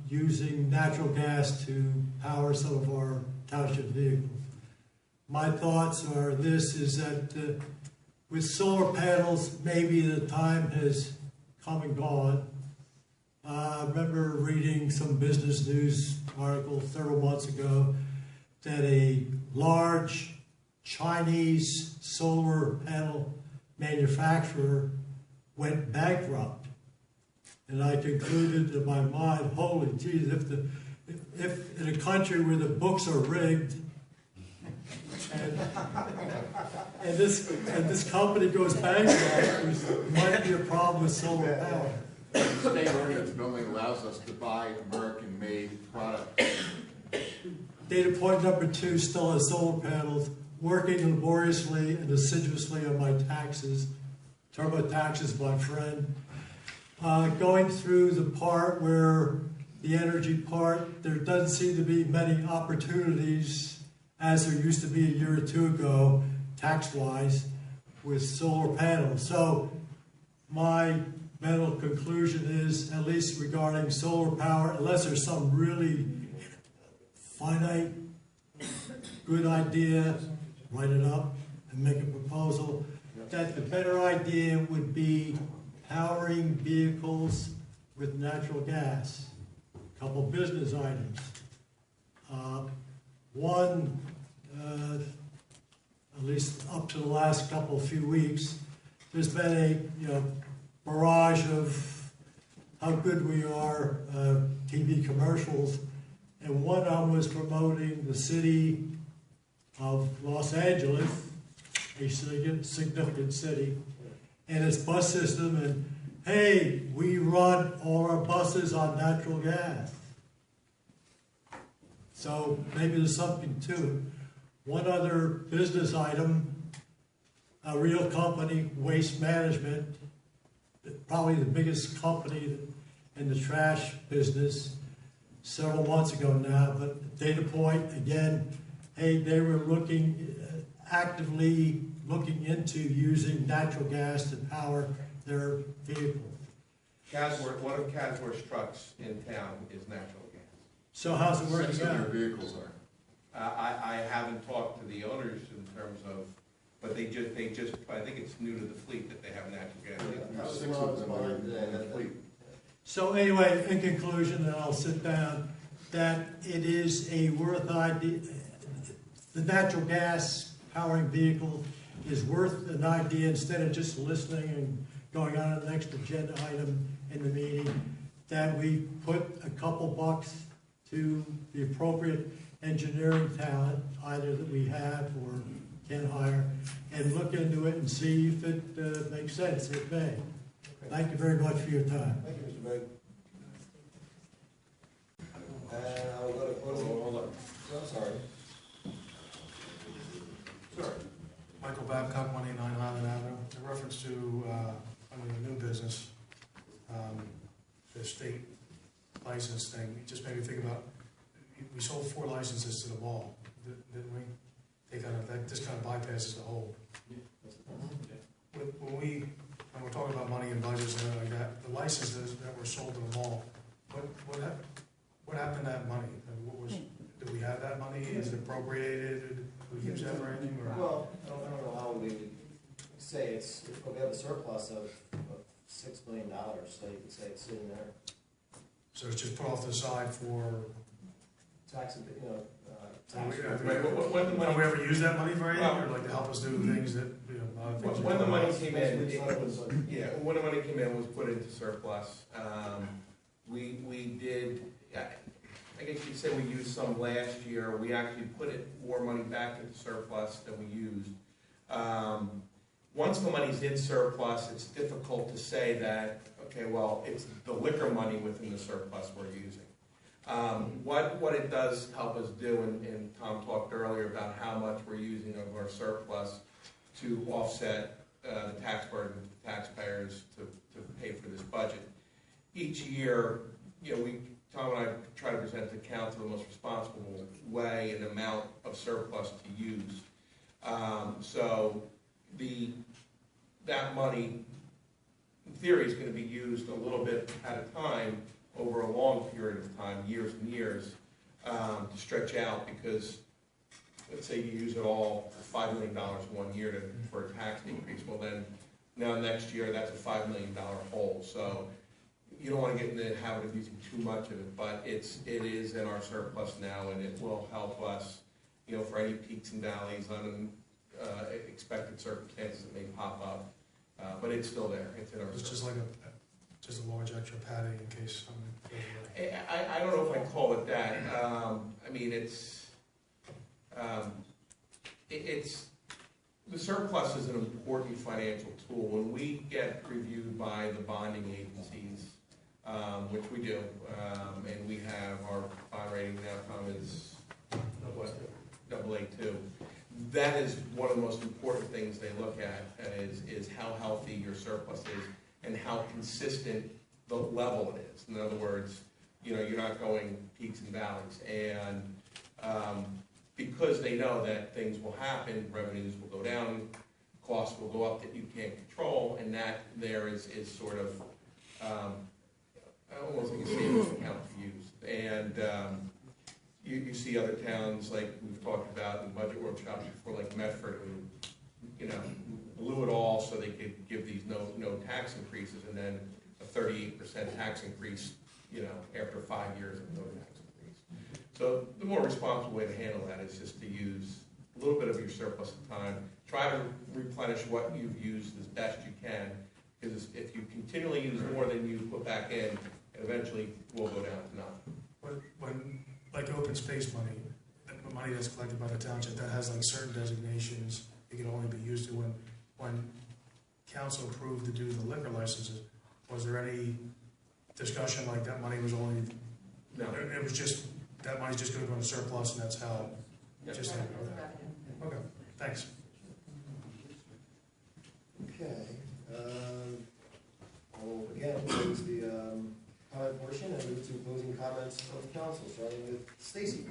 using natural gas to power some of our township vehicles. My thoughts are this, is that with solar panels, maybe the time has come and gone. I remember reading some business news article several months ago that a large Chinese solar panel manufacturer went bankrupt. And I concluded in my mind, holy geez, if in a country where the books are rigged, and this company goes bankrupt, there might be a problem with solar power. The state ordinance only allows us to buy American-made products. Data point number two, still has solar panels, working laboriously and assiduously on my taxes, TurboTaxes, my friend. Going through the part where the energy part, there doesn't seem to be many opportunities as there used to be a year or two ago, tax-wise, with solar panels. So my mental conclusion is, at least regarding solar power, unless there's some really finite, good idea, write it up and make a proposal, that the better idea would be powering vehicles with natural gas. A couple business items. One, at least up to the last few weeks, there's been a barrage of how good we are, TV commercials, and one of them was promoting the city of Los Angeles, a significant city, and its bus system, and hey, we run all our buses on natural gas. So maybe there's something to it. One other business item, a real company, Waste Management, probably the biggest company in the trash business, several months ago now, but data point, again, hey, they were actively looking into using natural gas to power their vehicles. One of Casworth's trucks in town is natural gas. So how's it working 6 of out? their vehicles are. I haven't talked to the owners in terms of, but they just, I think it's new to the fleet that they have natural gas. 6 of them are in the fleet. So anyway, in conclusion, and I'll sit down, that it is a worth idea. The natural gas powering vehicle is worth an idea instead of just listening and going on to the next agenda item in the meeting, that we put a couple bucks to the appropriate engineering talent, either that we have or can hire, and look into it and see if it makes sense. It may. Thank you very much for your time. Thank you, Mr. Begg. And I'll go to closing. Hold on. I'm sorry. Sorry. Michael Babcock. license thing, it just made me think about, we sold 4 licenses to the mall, didn't we? That just kind of bypasses the whole. When we're talking about money and budgets and everything like that, the licenses that were sold to the mall, what happened to that money? Do we have that money? Is it appropriated? Did we use that for anything? Or? Well, I don't know how we would say we have a surplus of $6 million, so you could say it's sitting there. So it's just put off to the side for. Tax, Have we ever used that money for anything, or like to help us do things that, when the money came in, when the money came in, it was put into surplus. We did, I guess you'd say we used some last year. We actually put more money back into surplus than we used. Once the money's in surplus, it's difficult to say that, okay, well, it's the liquor money within the surplus we're using. What it does help us do, and Tom talked earlier about how much we're using of our surplus to offset the tax burden of taxpayers to pay for this budget. Each year, Tom and I try to present to council the most responsible way and amount of surplus to use. So that money, in theory, is going to be used a little bit at a time over a long period of time, years and years, to stretch out, because let's say you use it all for $5 million 1 year for a tax increase. Well, then now next year that's a $5 million hole. So you don't want to get in the habit of using too much of it, but it is in our surplus now, and it will help us, for any peaks and valleys, unexpected circumstances that may pop up. But it's still there. It's in our surplus. Just like just a large extra padding in case something goes away. I don't know if I call it that. I mean, it's the surplus is an important financial tool. When we get reviewed by the bonding agencies, which we do, and we have our bond rating now, Tom, is what, AA2. That is one of the most important things they look at, is how healthy your surplus is and how consistent the level it is. In other words, you're not going peaks and valleys. And because they know that things will happen, revenues will go down, costs will go up that you can't control, and that there is sort of, almost like a savings account to use. And you see other towns, like we've talked about in budget workshops before, like Medford, who blew it all so they could give these no tax increases, and then a 38% tax increase, after 5 years of no tax increase. So the more responsible way to handle that is just to use a little bit of your surplus of time. Try to replenish what you've used as best you can, because if you continually use more than you put back in, it eventually will go down to nothing. When like open space money, the money that's collected by the township, that has like certain designations, it can only be used to when council approved to do the liquor licenses. Was there any discussion like that money was only? No. It was just, that money's just going to go into surplus, and that's how. Yep. Just like, okay, thanks. Okay. I'll again close the comment portion and move to closing comments of the council, starting with Stacy.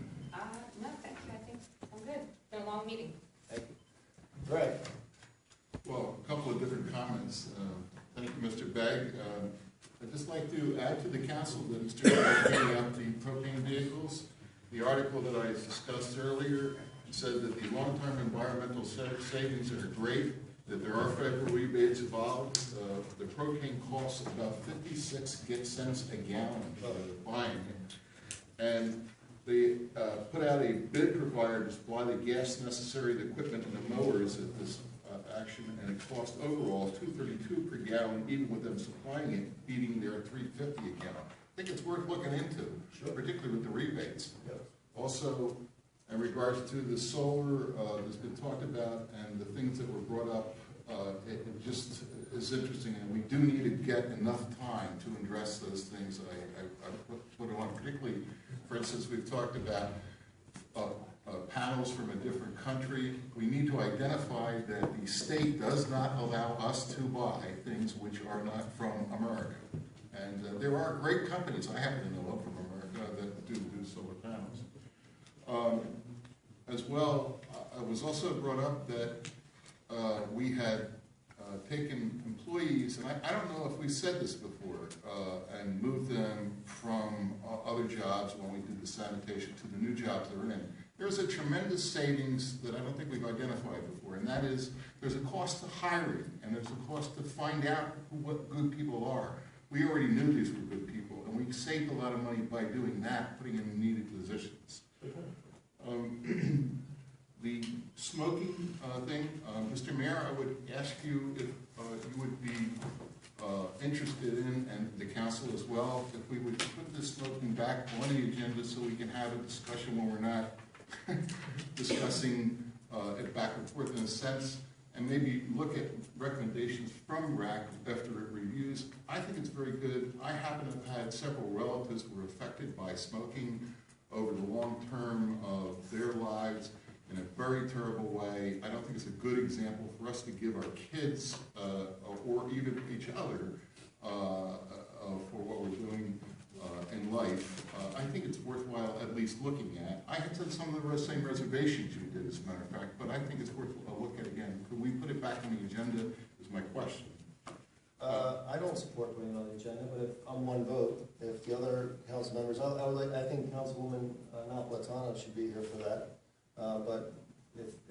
No, thank you. I think I'm good. It's been a long meeting. Thank you. Greg. Well, a couple of different comments. Thank you, Mr. Begg. I'd just like to add to the council that Mr. Begg bringing up the propane vehicles. The article that I discussed earlier said that the long-term environmental savings are great, that there are federal rebates involved. The propane costs about 56 cents a gallon buying it. And they put out a bid required to supply the gas necessary, the equipment, and the mowers at this action, and it cost overall $2.32 per gallon, even with them supplying it, beating their $3.50 a gallon. I think it's worth looking into, particularly with the rebates. Yep. Also, in regards to the solar, that's been talked about, and the things that were brought up, it just is interesting, and we do need to get enough time to address those things that I put on, particularly, for instance, we've talked about panels from a different country. We need to identify that the state does not allow us to buy things which are not from America. And there are great companies, I happen to know of, As well, it was also brought up that we had taken employees, and I don't know if we said this before, and moved them from other jobs when we did the sanitation to the new jobs they're in. There's a tremendous savings that I don't think we've identified before, and that is there's a cost to hiring, and there's a cost to find out what good people are. We already knew these were good people, and we saved a lot of money by doing that, putting in needed positions. The smoking thing, Mr. Mayor, I would ask you if you would be interested in, and the council as well, if we would put the smoking back on the agenda so we can have a discussion when we're not discussing it back and forth in a sense, and maybe look at recommendations from RAC after it reviews. I think it's very good. I happen to have had several relatives who were affected by smoking over the long term of their lives in a very terrible way. I don't think it's a good example for us to give our kids or even each other for what we're doing in life. I think it's worthwhile at least looking at. I had some of the same reservations you did, as a matter of fact, but I think it's worth a look at again. Could we put it back on the agenda is my question. I don't support putting it on the agenda, but if I'm one vote, if the other council members, I think Councilwoman Napolitano should be here for that. But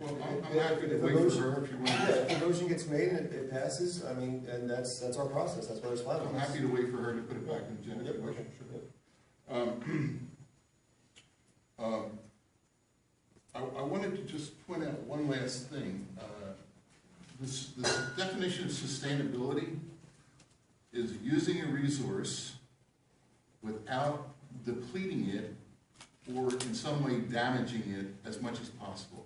I'm happy to wait for her if you want. Yeah, if the motion gets made and it passes, I mean, and that's our process. That's what it's fine. I'm happy to wait for her to put it back in the agenda. Yep, okay, I wanted to just point out one last thing. This definition of sustainability is using a resource without depleting it or in some way damaging it as much as possible.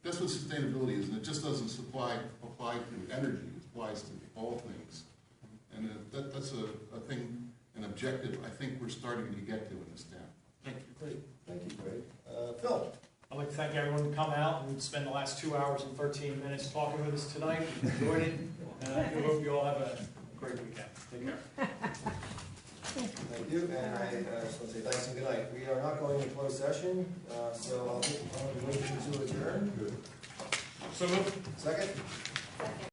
That's what sustainability is, and it just doesn't apply to energy, it applies to all things. And that's a thing, an objective I think we're starting to get to in this town. Thank you. Great, thank you, Greg. Phil? I'd like to thank everyone for coming out and spend the last 2 hours and 13 minutes talking with us tonight. We enjoyed it, and I hope you all have a great weekend. Take care. Thank you, and I just want to say thanks and good night. We are not going into closed session, so I'll take a motion to adjourn. So moved. Second? Second.